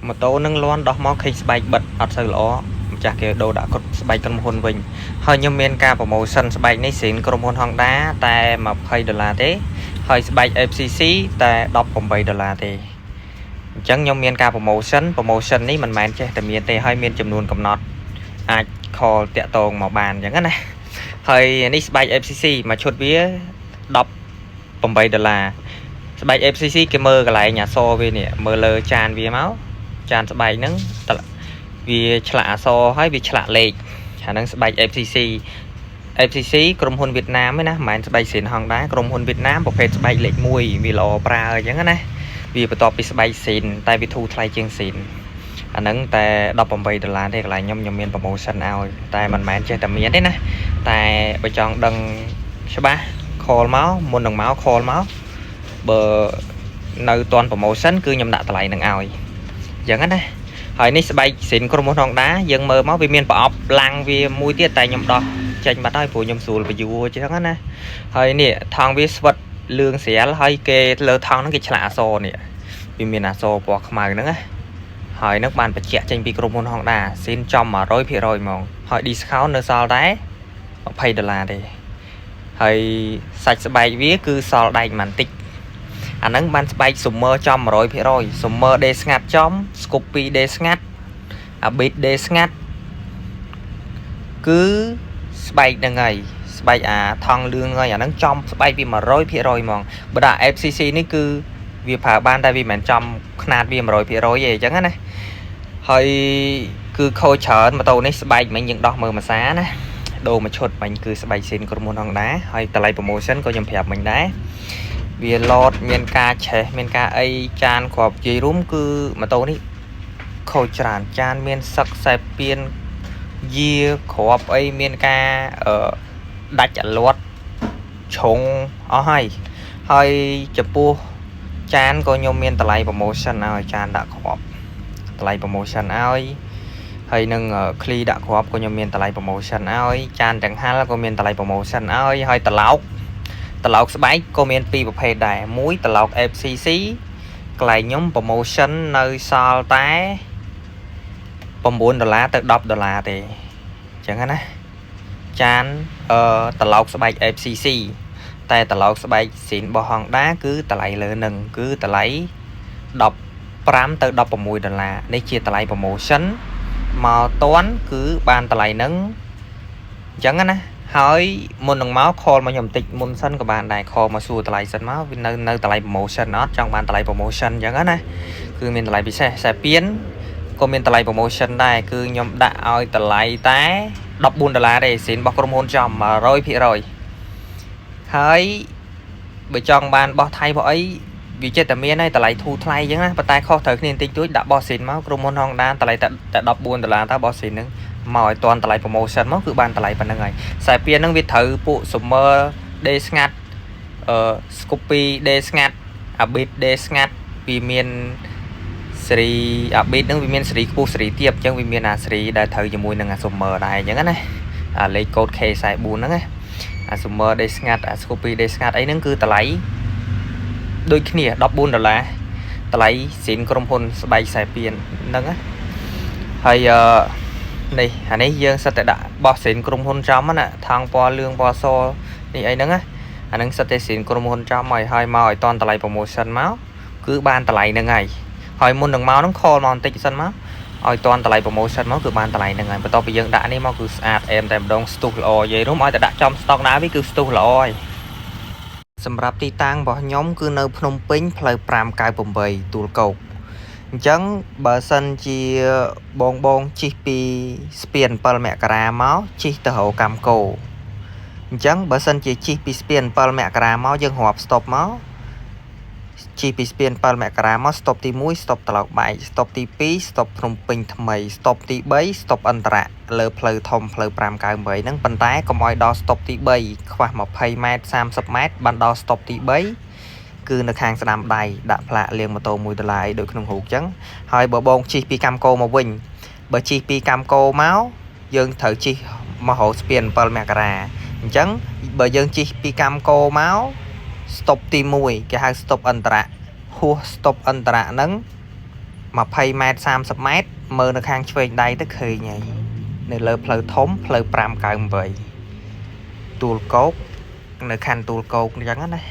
ម៉ូតូនឹងលាន់ដោះមកឃើញស្បែកបិទអត់សូវល្អម្ចាស់គេដូរដាក់ស្បែកក្រុមហ៊ុនវិញហើយខ្ញុំមានការប្រម៉ូសិនស្បែកនេះសេនក្រុមហ៊ុន Honda តែ$20ទេហើយស្បែក FCC តែ$18ទេអញ្ចឹងខ្ញុំមានការប្រម៉ូសិននេះមិនមែនចេះតែមានទេហើយមានចំនួនកំណត់អាច call តាក់ទងមកបានអញ្ចឹងណាហើយនេះស្បែក FCC មួយឈុតវា$18ស្បែក FCC គេមើលកន្លែងអក្សរវានេះមើលលើចានវាមកចានស្បែកហ្នឹងវាឆ្លាក់អក្សរហើយវាឆ្លាក់លេខអាហ្នឹងស្បែក FCC ក្រុមហ៊ុនវៀតណាមឯណាមិនមែនស្បែកសេន Honda ក្រុមហ៊ុនវៀតណាមប្រភេទស្បែកលេខ1វាល្អប្រើអញ្ចឹងណាវាបន្ទាប់ពីស្បែកសេនតែវាធូរថ្លៃជាងសេនអាហ្នឹងតែ$18ទេកន្លែងខ្ញុំមានប្រម៉ូសិនឲ្យតែមិនមែនចេះតែមានទេណាតែបើចង់ដឹងច្បាស់ call មកមុននឹងមក call មកបើនៅតាន់ប្រម៉ូសិនគឺខ្ញុំដាក់តម្លៃនឹងឲ្យអញ្ចឹងណាហើយនេះស្បែកសេនក្រុមហ៊ុន Honda យើងមើលមកវាមានប្រអប់ឡាំងវាមួយទៀតតែខ្ញុំដោះចេញបាត់ហើយព្រោះខ្ញុំស្រួលបញ្យួរអញ្ចឹងណាហើយនេះថង់វាស្វិតលឿងស្រាលហើយគេលើថង់ហ្នឹងគេឆ្លាក់អក្សរនេះវាមានអក្សរពណ៌ខ្មៅហ្នឹងណាហើយនឹងបានបញ្ជាក់ចេញពីក្រុមហ៊ុន Honda សេនចំ100%ហ្មងហើយ discount នៅសល់តែ$20ទេហើយសាច់ស្បែកវាគឺសល់ដែកមិនតិចអាហ្នឹងបានស្បែក Summer ចំ100% Summer Day ស្ងាត់ចំ Scoopy Day ស្ងាត់ Abit Day ស្ងាត់គឺស្បែកហ្នឹងហើយស្បែកអាថង់លឿងហើយអាហ្នឹងចំស្បែកវា 100% ហ្មងបើដាក់ FCC នេះគឺវាប្រើបានតែវាមិនមែនចំຂະຫນាតវា 100% ទេអញ្ចឹងណាហើយគឺខូចច្រើនម៉ូតូនេះស្បែកមិញយើងដោះមើលមួយសាណាដូរមួយឈុតមិញគឺស្បែកសេនក្រុមហ៊ុន Honda ហើយតម្លៃ promotion ក៏ខ្ញុំប្រាប់មិញដែរវាឡតមានការឆេះមានការអីចានគ្រាប់និយាយរួមគឺម៉ូតូនេះខូចច្រើនចានមានសឹកខ្សែពៀនយាគ្រាប់អីមានការដាច់អាលាត់ឆុងអស់ហើយចំពោះចានក៏ខ្ញុំមានតម្លៃ promotion ឲ្យចានដាក់គ្រាប់តម្លៃ promotion ឲ្យហើយនឹងឃ្លីដាក់គ្រាប់ក៏ខ្ញុំមានតម្លៃ promotion ឲ្យចានទាំងហាល់ក៏មានតម្លៃ promotion ឲ្យហើយត្រឡោកស្បែកក៏មានពីរប្រភេទដែរមួយត្រឡោក FCC កន្លែងខ្ញុំ promotion នៅសល់តែ$9ទៅ$10ទេអញ្ចឹងណាចានត្រឡោកស្បែក FCC តែត្រឡោកស្បែកសេនរបស់ Honda គឺតម្លៃលើនឹងគឺតម្លៃ$15ទៅ$16នេះជាតម្លៃ promotion មកតាន់គឺបានតម្លៃនឹងអញ្ចឹងណាហើយមុននឹងមក call មកខ្ញុំបន្តិចមុនសិនក៏បានដែរ call មកសួរតម្លៃសិនមកវានៅតម្លៃ promotion អត់ចង់បានតម្លៃ promotion អញ្ចឹងណាគឺមានតម្លៃពិសេសខ្សែពៀនក៏មានតម្លៃ promotion ដែរគឺខ្ញុំដាក់ឲ្យតម្លៃតែ$14ទេសេនរបស់ក្រុមហ៊ុនចំ 100% ហើយបើចង់បានបោះថៃបោះអីវាចិត្តតែមានហើយតម្លៃធូរថ្លៃអញ្ចឹងណាប៉ុន្តែខុសត្រូវគ្នាបន្តិចតួចដាក់បោះសេនមកក្រុមហ៊ុន Honda តម្លៃតែ$14តើបោះសេនហ្នឹងមកឲ្យតាន់តម្លៃ promotion មកគឺបានតម្លៃប៉ុណ្្នឹងហើយខ្សែពៀនហ្នឹងវាត្រូវពួក Summer Day ស្ងាត់Scoopy Day ស្ងាត់ Abit Day ស្ងាត់វាមានសេរី Abit ហ្នឹងវាមានសេរីខ្ពស់សេរីទាបអញ្ចឹងវាមានអាសេរីដែលត្រូវជាមួយនឹងអា Summer ដែរអញ្ចឹងណាអាលេខកូដ K44 ហ្នឹងណាអា Summer Day ស្ងាត់អា Scoopy Day ស្ងាត់អីហ្នឹងគឺតម្លៃដូចគ្នា$14តម្លៃសេនក្រុមហ៊ុនស្បែកខ្សែពៀនហ្នឹងណាហើយនេះអានេះយើងសិតតែដាក់បោះសេនក្រុមហ៊ុនចំណាថងពណ៌លឿងពណ៌សនេះអីហ្នឹងណាអាហ្នឹងសិតតែសេនក្រុមហ៊ុនចំហើយមកឲ្យតនតម្លៃ promotion មកគឺបានតម្លៃហ្នឹងហើយមុននឹងមកហ្នឹង call មកបន្តិចសិនមកឲ្យតនតម្លៃ promotion មកគឺបានតម្លៃហ្នឹងហើយបន្ទាប់ពីយើងដាក់នេះមកគឺស្អាតអែមតែម្ដងស្ទុះល្អនិយាយរួមឲ្យតែដាក់ចំ stock ណាវាគឺស្ទុះល្អហើយសម្រាប់ទីតាំងរបស់ខ្ញុំគឺនៅភ្នំពេញផ្លូវ598ទួលគោកអញ្ចឹងបើសិនជាបងជិះពីស្ពាន7មករាមកជិះទៅរកកម្មគោអញ្ចឹងបើសិនជាជិះពីស្ពាន7មករាមកយើងរាប់ stop មកជិះពីស្ពាន7មករាមក stop ទី1 stop ត្រឡោកបែក stop ទី2 stop ភ្នំពេញថ្មី stop ទី3 stop អន្តរៈលើផ្លូវធំផ្លូវ598ហ្នឹងប៉ុន្តែកុំឲ្យដល់ stop ទី3ខ្វះ20ម៉ែត្រ30ម៉ែត្របានដល់ stop ទី3គឺនៅខាងស្ដាំដៃដាក់ផ្លាកលាងម៉ូតូ$1ឯដូចក្នុងរូបអញ្ចឹងហើយបើបងជិះពីកម្មគោមកវិញបើជិះពីកម្មគោមកយើងត្រូវជិះមករកស្ពាន7មករាអញ្ចឹងបើយើងជិះពីកម្មគោមក stop ទី1គេហៅ stop អន្តរៈហួស stop អន្តរៈហ្នឹង 20 mét 30 mét មើលនៅខាងឆ្វេងដៃទៅឃើញហើយនៅលើផ្លូវធំផ្លូវ598ទួលគោកនៅខណ្ឌទួលគោកអញ្ចឹងណា